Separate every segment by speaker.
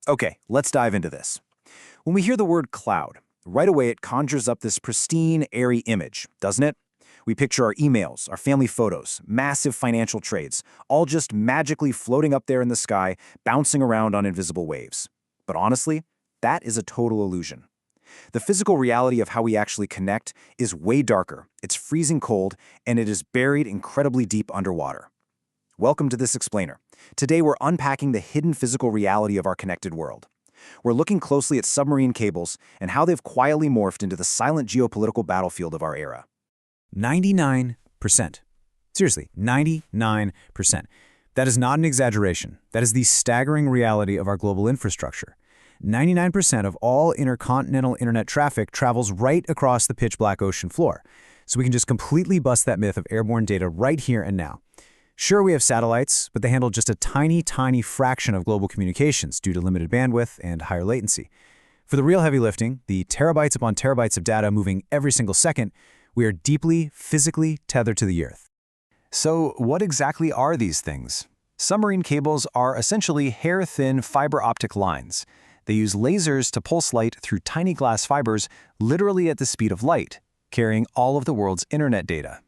Speaker 1: Okay, let's dive into this. When we hear the word cloud, right away it conjures up this pristine, airy image, doesn't it? We picture our emails, our family photos, massive financial trades, all just magically floating up there in the sky, bouncing around on invisible waves. But honestly, that is a total illusion. The physical reality of how we actually connect is way darker, it's freezing cold, and it is buried incredibly deep underwater. Welcome to This Explainer. Today we're unpacking the hidden physical reality of our connected world. We're looking closely at submarine cables and how they've quietly morphed into the silent geopolitical battlefield of our era. 99%. Seriously, 99%. That is not an exaggeration. That is the staggering reality of our global infrastructure. 99% of all intercontinental internet traffic travels right across the pitch-black ocean floor. So we can just completely bust that myth of airborne data right here and now. Sure, we have satellites, but they handle just a tiny fraction of global communications due to limited bandwidth and higher latency. For the real heavy lifting, the terabytes upon terabytes of data moving every single second, we are deeply, physically tethered to the Earth. So what exactly are these things? Submarine cables are essentially hair-thin fiber-optic lines. They use lasers to pulse light through tiny glass fibers literally at the speed of light, carrying all of the world's internet data.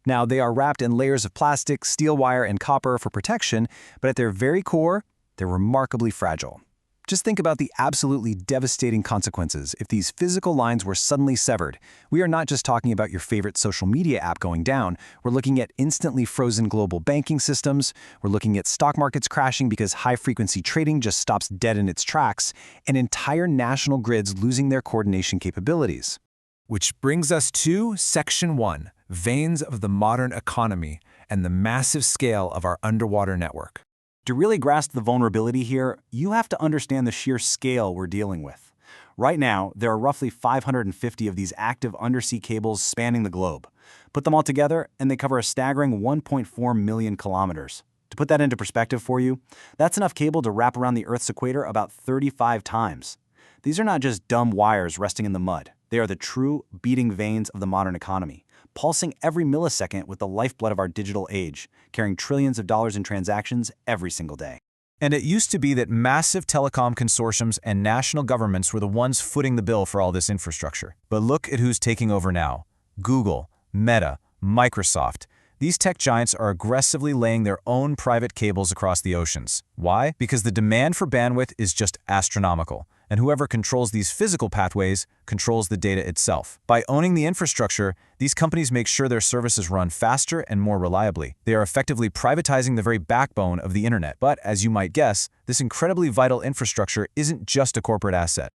Speaker 1: Now, they are wrapped in layers of plastic, steel wire, and copper for protection, but at their very core, they're remarkably fragile. Just think about the absolutely devastating consequences if these physical lines were suddenly severed. We are not just talking about your favorite social media app going down. We're looking at instantly frozen global banking systems. We're looking at stock markets crashing because high-frequency trading just stops dead in its tracks, and entire national grids losing their coordination capabilities.
Speaker 2: Which brings us to Section 1, Veins of the Modern Economy and the massive scale of our underwater network.
Speaker 1: To really grasp the vulnerability here, you have to understand the sheer scale we're dealing with. Right now, there are roughly 550 of these active undersea cables spanning the globe. Put them all together, and they cover a staggering 1.4 million kilometers. To put that into perspective for you, that's enough cable to wrap around the Earth's equator about 35 times. These are not just dumb wires resting in the mud. They are the true beating veins of the modern economy, pulsing every millisecond with the lifeblood of our digital age, carrying trillions of dollars in transactions every single day.
Speaker 2: And it used to be that massive telecom consortiums and national governments were the ones footing the bill for all this infrastructure. But look at who's taking over now. Google, Meta, Microsoft. These tech giants are aggressively laying their own private cables across the oceans. Why? Because the demand for bandwidth is just astronomical, and whoever controls these physical pathways controls the data itself. By owning the infrastructure, these companies make sure their services run faster and more reliably. They are effectively privatizing the very backbone of the internet. But as you might guess, this incredibly vital infrastructure isn't just a corporate asset.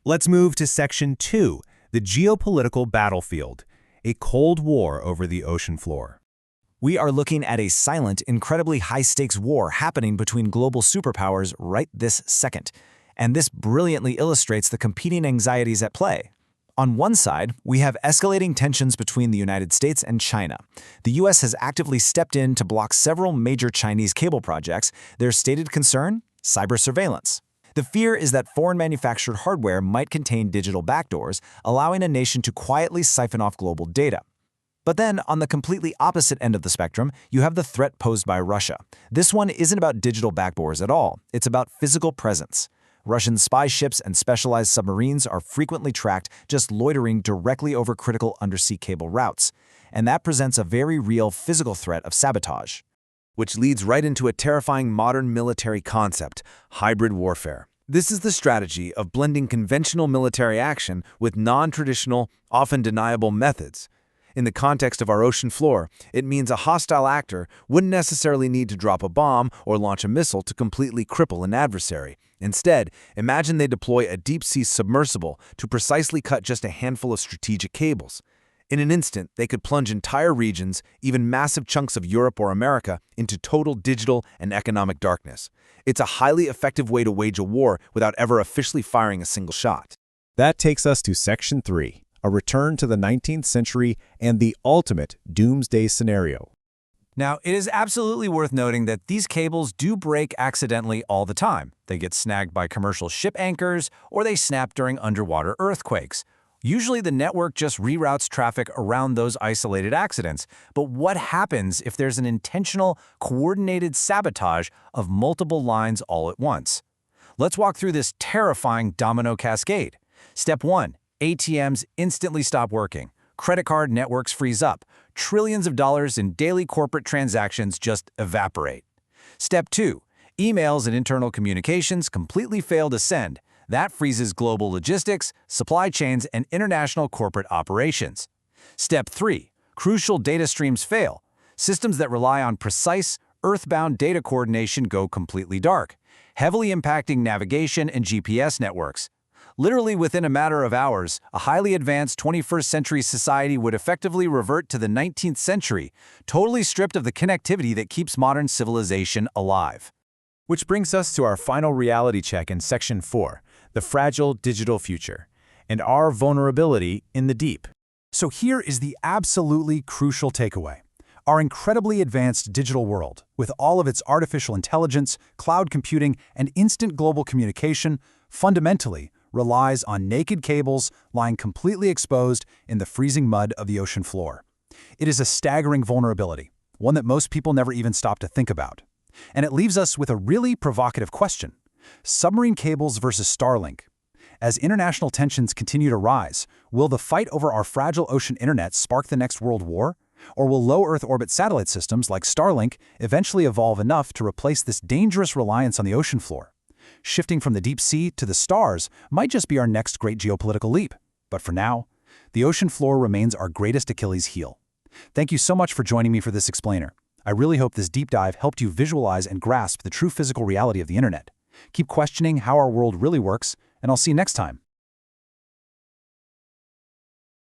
Speaker 3: Let's move to Section 2, the geopolitical battlefield, a cold war over the ocean floor.
Speaker 1: We are looking at a silent, incredibly high-stakes war happening between global superpowers right this second. And this brilliantly illustrates the competing anxieties at play. On one side, we have escalating tensions between the United States and China. The U.S. has actively stepped in to block several major Chinese cable projects. Their stated concern? Cyber surveillance. The fear is that foreign-manufactured hardware might contain digital backdoors, allowing a nation to quietly siphon off global data. But then, on the completely opposite end of the spectrum, you have the threat posed by Russia. This one isn't about digital backdoors at all. It's about physical presence. Russian spy ships and specialized submarines are frequently tracked just loitering directly over critical undersea cable routes. And that presents a very real physical threat of sabotage.
Speaker 2: Which leads right into a terrifying modern military concept, hybrid warfare. This is the strategy of blending conventional military action with non-traditional, often deniable methods. In the context of our ocean floor, it means a hostile actor wouldn't necessarily need to drop a bomb or launch a missile to completely cripple an adversary. Instead, imagine they deploy a deep-sea submersible to precisely cut just a handful of strategic cables. In an instant, they could plunge entire regions, even massive chunks of Europe or America, into total digital and economic darkness. It's a highly effective way to wage a war without ever officially firing a single shot.
Speaker 3: That takes us to Section 3. A return to the 19th century and the ultimate doomsday scenario.
Speaker 1: Now, it is absolutely worth noting that these cables do break accidentally all the time. They get snagged by commercial ship anchors, or they snap during underwater earthquakes. Usually the network just reroutes traffic around those isolated accidents. But what happens if there's an intentional, coordinated sabotage of multiple lines all at once? Let's walk through this terrifying domino cascade. Step 1. ATMs instantly stop working. Credit card networks freeze up. Trillions of dollars in daily corporate transactions just evaporate. Step 2. Emails and internal communications completely fail to send. That freezes global logistics, supply chains, and international corporate operations. Step 3. Crucial data streams fail. Systems that rely on precise, earthbound data coordination go completely dark, heavily impacting navigation and GPS networks. Literally within a matter of hours, a highly advanced 21st century society would effectively revert to the 19th century, totally stripped of the connectivity that keeps modern civilization alive.
Speaker 3: Which brings us to our final reality check in Section 4, the fragile digital future, and our vulnerability in the deep. So here is the absolutely crucial takeaway. Our incredibly advanced digital world, with all of its artificial intelligence, cloud computing, and instant global communication, fundamentally relies on naked cables lying completely exposed in the freezing mud of the ocean floor. It is a staggering vulnerability, one that most people never even stop to think about. And it leaves us with a really provocative question. Submarine cables versus Starlink. As international tensions continue to rise, will the fight over our fragile ocean internet spark the next world war? Or will low Earth orbit satellite systems like Starlink eventually evolve enough to replace this dangerous reliance on the ocean floor? Shifting from the deep sea to the stars might just be our next great geopolitical leap. But for now, the ocean floor remains our greatest Achilles heel. Thank you so much for joining me for this explainer. I really hope this deep dive helped you visualize and grasp the true physical reality of the internet. Keep questioning how our world really works, and I'll see you next time.